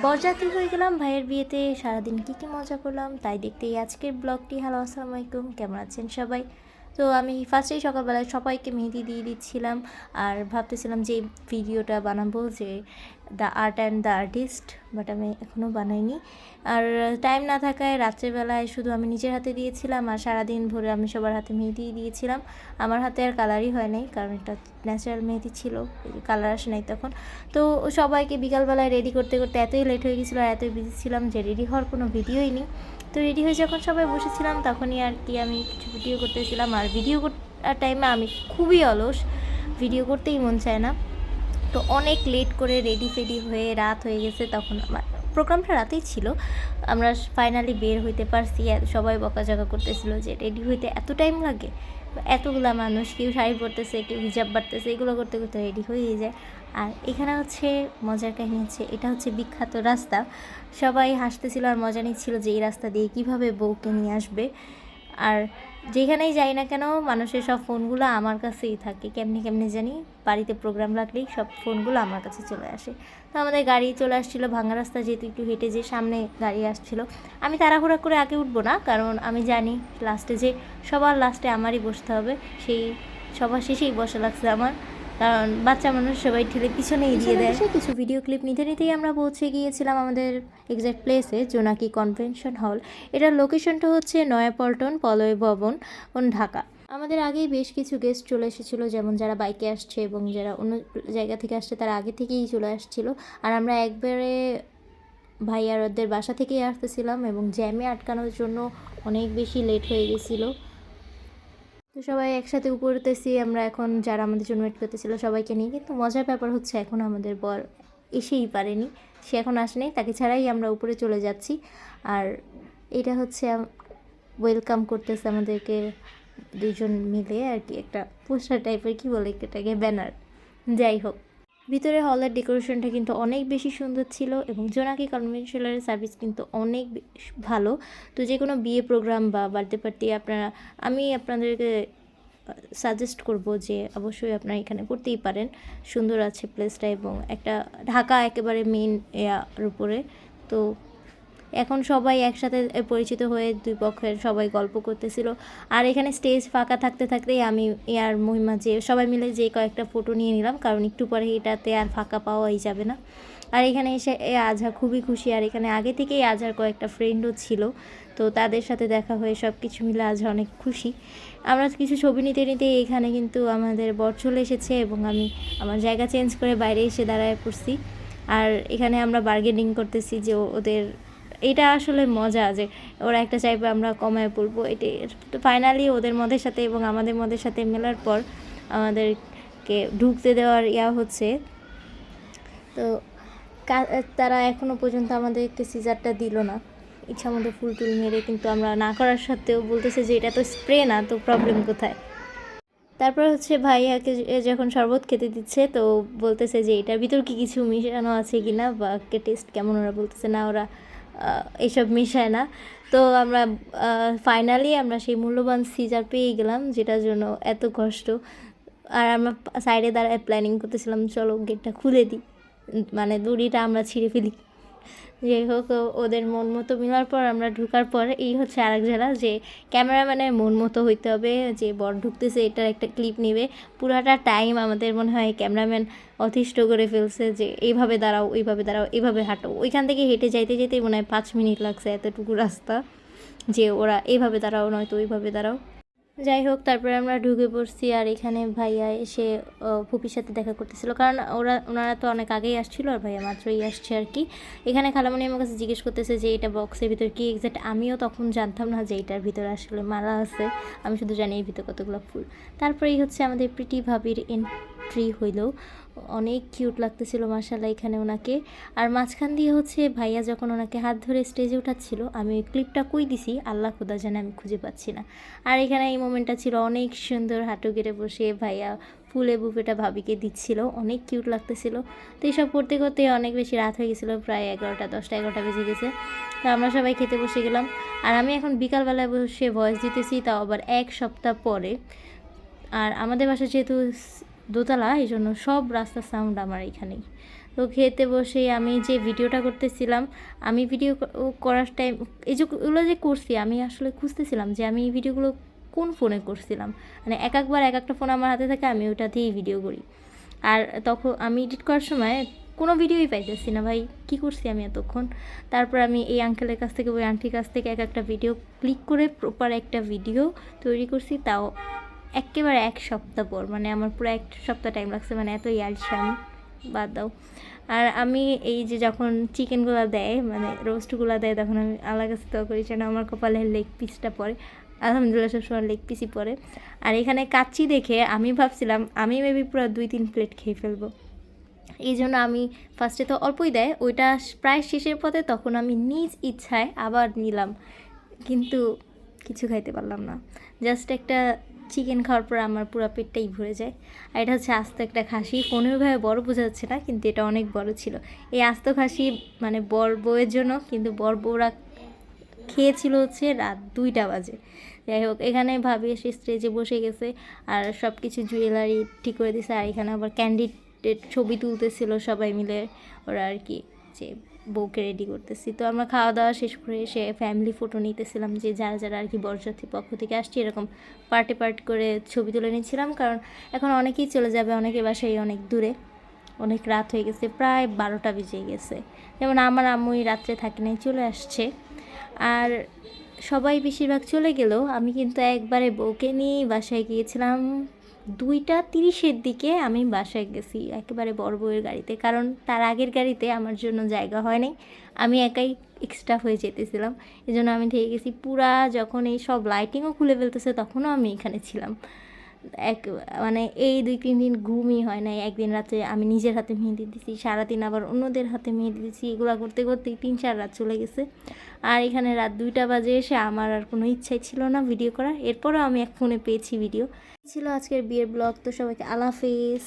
বরযাত্রী হয়ে গেলাম ভাইয়ের বিয়েতে। সারাদিন কী কী মজা করলাম তাই দেখতেই আজকের ব্লগটি। হ্যালো, আসসালামু আলাইকুম, কেমন আছেন সবাই? তো আমি ফার্স্টেই সকালবেলায় সবাইকে মেহেদি দিয়ে দিচ্ছিলাম আর ভাবতেছিলাম যে ভিডিওটা বানাবো, যে the art and the artist, but আমি এখনও বানাইনি। আর টাইম না থাকায় রাত্রেবেলায় শুধু আমি নিজের হাতে দিয়েছিলাম, আর সারাদিন ভরে আমি সবার হাতে মেহেদি দিয়েছিলাম। আমার হাতে আর কালারই হয় নাই, কারণ এটা ন্যাচারাল মেহেদি ছিল, কালার আসে নাই তখন। তো সবাইকে বিকালবেলায় রেডি করতে করতে এতই লেট হয়ে গেছিলো আর এতই বিজি ছিলাম যে রেডি হওয়ার কোনো ভিডিওই নেই। তো রেডি হয়ে যখন সবাই বসেছিলাম তখনই আর কি আমি কিছু ভিডিও করতেছিলাম। আর ভিডিও করার টাইমে আমি খুবই অলস, ভিডিও করতেই মন চায় না। তো অনেক লেট করে রেডি ফেডি হয়ে রাত হয়ে গেছে, তখন আমার প্রোগ্রামটা রাতেই ছিল। আমরা ফাইনালি বের হইতে পারছি। সবাই বকাঝকা করতেছিল যে রেডি হইতে এত টাইম লাগে, এতগুলা মানুষ, কেউ শাড়ি পরতেছে, কেউ হিজাব বাড়তেছে, এগুলো করতে করতে রেডি হয়ে যায়। আর এখানে হচ্ছে মজার কাহিনী হচ্ছে, এটা হচ্ছে বিখ্যাত রাস্তা। সবাই হাসতেছিল আর মজা নিচ্ছিল যে এই রাস্তা দিয়ে কীভাবে বউকে নিয়ে আসবে। আর যেখানেই যাই না কেন মানুষের সব ফোনগুলো আমার কাছেই থাকে, কেমনি কেমনি জানি। বাড়িতে প্রোগ্রাম লাগলেই সব ফোনগুলো আমার কাছে চলে আসে। তো আমাদের গাড়ি চলে আসছিলো ভাঙা রাস্তা, যেহেতু একটু হেঁটে যে সামনে গাড়ি আসছিল। আমি তাড়াহুড়া করে আগে উঠবো না, কারণ আমি জানি লাস্টে যে সবার লাস্টে আমারই বসতে হবে, সেই সবার শেষেই বসা লাগছে আমার, কারণ বাচ্চা মানুষ সবাই ঠেলে পিছনেই দিয়ে দেয়। কিছু ভিডিও ক্লিপ নিতে নিতেই আমরা পৌঁছে গিয়েছিলাম আমাদের এক্স্যাক্ট প্লেসে, জোনাকি কনভেনশন হল। এটার লোকেশনটা হচ্ছে নয়াপল্টন পলয় ভবন, ঢাকা। আমাদের আগেই বেশ কিছু গেস্ট চলে এসেছিলো, যেমন যারা বাইকে আসছে এবং যারা অন্য জায়গা থেকে আসছে তারা আগে থেকেই চলে আসছিলো। আর আমরা একবারে ভাইয়ার ওদের বাসা থেকেই আসতেছিলাম এবং জ্যামে আটকানোর জন্য অনেক বেশি লেট হয়ে গেছিলো। তো সবাই একসাথে উপরে উঠতেছি আমরা এখন, যারা আমাদের জন্য ওয়েট করতেছিল সবাইকে নিয়ে। কিন্তু মজার ব্যাপার হচ্ছে এখন আমাদের বর এসেই পারেনি, সে এখন আসেনি, তাকে ছাড়াই আমরা উপরে চলে যাচ্ছি। আর এটা হচ্ছে ওয়েলকাম করতেছে আমাদেরকে দুজন মিলে আর কি, একটা পোস্টার টাইপের, কি বলে এটাকে, ব্যানার। যাই হোক, ভিতরে হলের ডেকোরেশনটা কিন্তু অনেক বেশি সুন্দর ছিল এবং জোনাকি কনভেনশনালের সার্ভিস কিন্তু অনেক ভালো। তো যে কোনো বিয়ে প্রোগ্রাম বা বার্থডে পার্টি আমি আপনাদেরকে সাজেস্ট করব যে অবশ্যই আপনারা এখানে করতেই পারেন। সুন্দর আছে প্লেসটা এবং একটা ঢাকা একেবারে মেইন এর উপরে। তো এখন সবাই একসাথে পরিচিত হয়ে দুই পক্ষের সবাই গল্প করতেছিল। আর এখানে স্টেজ ফাঁকা থাকতে থাকতেই আমি এর মহিমা যে সবাই মিলে যে কয়েকটা ফটো নিয়ে নিলাম, কারণ একটু পরে এটাতে আর ফাঁকা পাওয়াই যাবে না। আর এখানে এসে আজহা খুবই খুশি, আর এখানে আগে থেকেই আজহার কয়েকটা ফ্রেন্ডও ছিল, তো তাদের সাথে দেখা হয়ে সব কিছু মিলে আজহা অনেক খুশি। আমরা কিছু ছবি নিতে নিতে এখানে কিন্তু আমাদের বর চলে এসেছে এবং আমি আমার জায়গা চেঞ্জ করে বাইরে এসে দাঁড়ায় পড়ছি। আর এখানে আমরা বার্গেনিং করতেছি যে ওদের, এটা আসলে মজা যে ওরা একটা চাইবে আমরা কমায় পড়বো। এটি ফাইনালি ওদের মদের সাথে এবং আমাদের মদের সাথে মেলার পর আমাদেরকে ঢুকতে দেওয়ার হচ্ছে। তো তারা এখনও পর্যন্ত আমাদেরকে সিজারটা দিল না, ইচ্ছা মতো ফুল টুল মেরে, কিন্তু আমরা না করার সত্ত্বেও বলতেছে যে এটা তো স্প্রে না, তো প্রবলেম কোথায়। তারপর হচ্ছে ভাইয়াকে যখন শরবত খেতে দিচ্ছে তো বলতেছে যে এটার ভিতর কি কিছু মিশানো আছে কি না, বা টেস্ট কেমন, ওরা বলতেছে না ওরা এইসব মিশায় না। তো আমরা ফাইনালি আমরা সেই মূল্যবান সিজার পেয়ে গেলাম, যেটার জন্য এত কষ্ট। আর আমরা সাইডে দাঁড়ায় প্ল্যানিং করতেছিলাম চলো গেটটা খুলে দিই, মানে দড়িটা আমরা ছিঁড়ে ফেলি। যাই হোক, ওদের মন মতো মিলার পর আমরা ঢুকার পর এই হচ্ছে আরেক জেলা, যে ক্যামেরাম্যানের মন মতো হইতে হবে, যে বর ঢুকতেছে এটার একটা ক্লিপ নেবে। পুরাটা টাইম আমাদের মনে হয় ক্যামেরাম্যান অতিষ্ঠ করে ফেলছে, যে এইভাবে দাঁড়াও, ওইভাবে দাঁড়াও, এইভাবে হাঁটো। ওইখান থেকে হেঁটে যাইতে যেতেই মনে হয় 5 মিনিট লাগছে, এতটুকু রাস্তা, যে ওরা এইভাবে দাঁড়াও নয়তো ওইভাবে দাঁড়াও। যাই হোক, তারপরে আমরা ঢুকে পড়ছি। আর এখানে ভাইয়া এসে ফুপির সাথে দেখা করতেছিল, কারণ ওনারা তো অনেক আগেই আসছিলো আর ভাইয়া মাত্রই আসছে আর কি। এখানে খালামণি আমার কাছে জিজ্ঞেস করতেছে যে এটা বক্সের ভিতর কি এক্স্যাক্ট। আমিও তখন জানতাম না যে এটার ভিতরে আসলে মালা আছে, আমি শুধু জানি এর ভিতরে কতগুলো ফুল। তারপরেই হচ্ছে আমাদের প্রিটি ভাবির এন্ট্রি হইলো, অনেক কিউট লাগতেছিল মাশাআল্লাহ এখানে ওনাকে। আর মাঝখান দিয়ে হচ্ছে ভাইয়া যখন ওনাকে হাত ধরে স্টেজে উঠাচ্ছিল, আমি ওই ক্লিপটা কই দিছি আল্লাহ খোদা জানে, আমি খুঁজে পাচ্ছি না। আর এখানে এই মোমেন্টটা ছিল অনেক সুন্দর, হাঁটু গেড়ে বসে ভাইয়া ফুলে বুফেটা ভাবিকে দিচ্ছিল, অনেক কিউট লাগতেছিল। তো এইসব করতে করতে অনেক বেশি রাত হয়ে গেছিলো, প্রায় 11টা 10টা 11টা বেজে গেছে। তো আমরা সবাই খেতে বসে গেলাম। আর আমি এখন বিকালবেলায় বসে ভয়েস দিতেছি, তাও আবার 1 সপ্তাহ পরে। আর আমাদের বাসা যেহেতু দোতলা, এই জন্য সব রাস্তার সাউন্ড আমার এখানেই। তো খেতে বসেই আমি যে ভিডিওটা করতেছিলাম, আমি ভিডিও করার টাইম এই যেগুলো যে করছি আমি আসলে খুঁজতেছিলাম যে আমি এই ভিডিওগুলো কোন ফোনে করছিলাম। মানে একবার এক একটা ফোন আমার হাতে থাকে, আমি ওটা দিয়েই ভিডিও করি। আর তখন আমি এডিট করার সময় কোনো ভিডিওই পাইতেছি না, ভাই কী করছি আমি এতক্ষণ। তারপর আমি এই আঙ্কেলের কাছ থেকে ওই আন্টির কাছ থেকে এক একটা ভিডিও ক্লিক করে প্রপার একটা ভিডিও তৈরি করছি, তাও একেবারে 1 সপ্তাহ পর। মানে আমার পুরো 1 সপ্তাহ টাইম লাগছে, মানে এত ইয়ার্স আমি, বাদ দাও। আর আমি এই যে যখন চিকেনগুলো দেয়, মানে রোস্টগুলো দেয়, তখন আমি আল্লাহর কাছে দোয়া করি যেন আমার কপালে লেগ পিসটা পড়ে। আলহামদুলিল্লাহ সবসময় লেগ পিসই পড়ে। আর এখানে কাচ্চি দেখে আমি ভাবছিলাম আমি মেবি পুরো 2-3 প্লেট খেয়ে ফেলবো। এই জন্য আমি ফার্স্টে তো অল্পই দেয়, ওইটা প্রায় শেষের পথে তখন আমি নিজ ইচ্ছায় আবার নিলাম, কিন্তু কিছু খাইতে পারলাম না। জাস্ট একটা চিকেন খাওয়ার পর আমার পুরো পেটটাই ভরে যায়। আর এটা হচ্ছে আস্ত একটা খাসি, কোনোভাবে বড় বোঝা যাচ্ছে না, কিন্তু এটা অনেক বড় ছিল। এই আস্ত খাসি মানে বর বউয়ের জন্য, কিন্তু বর বউরা খেয়েছিল হচ্ছে রাত 2টা বাজে। যাই হোক, এখানে ভাবি এসে স্টেজে বসে গেছে আর সব কিছু জুয়েলারি ঠিক করে দিয়েছে। আর এখানে আবার ক্যান্ডিডেট ছবি তুলতেছিল সবাই মিলে, ওরা আর কি, যে বউকে রেডি করতেছি। তো আমরা খাওয়া দাওয়া শেষ করে এসে ফ্যামিলি ফটো নিতেছিলাম, যে যারা যারা আর কি বরযাত্রী পক্ষ থেকে আসছি, এরকম পার্ট করে ছবি তুলে নিচ্ছিলাম। কারণ এখন অনেকেই চলে যাবে, অনেকে বাসায় অনেক দূরে, অনেক রাত হয়ে গেছে, প্রায় 12টা বেজে গেছে। যেমন আমার আম্মুই রাত্রে থাকে নাই, চলে আসছে। আর সবাই বেশিরভাগ চলে গেলেও আমি কিন্তু একবারে বউকে নিয়ে বাসায় গিয়েছিলাম 2টা 30-এর দিকে। আমি বাসায় গেছি একেবারে বড় বউয়ের গাড়িতে, কারণ তার আগের গাড়িতে আমার জন্য জায়গা হয় নাই, আমি একাই এক্সট্রা হয়ে যেতেছিলাম। এই জন্য আমি থেকে গেছি পুরা। যখন এই সব লাইটিংও খুলে ফেলতেছে তখনও আমি এখানে ছিলাম। মানে এই 2-3 দিন ঘুমই হয় নাই। একদিন রাতে আমি নিজের হাতে মেহেদি দিছি, সারাদিন আবার অন্যদের হাতে মেহেদি দিছি, এগুলো করতে করতেই 3-4 রাত চলে গেছে। আর এখানে রাত 2টা বাজে এসে আমার আর কোনো ইচ্ছাই ছিল না ভিডিও করার। এরপরও আমি এক ফোনে পেয়েছি ভিডিও। ছিল আজকের বিয়ের ব্লগ। তো সবাইকে আল্লাহ হাফেজ।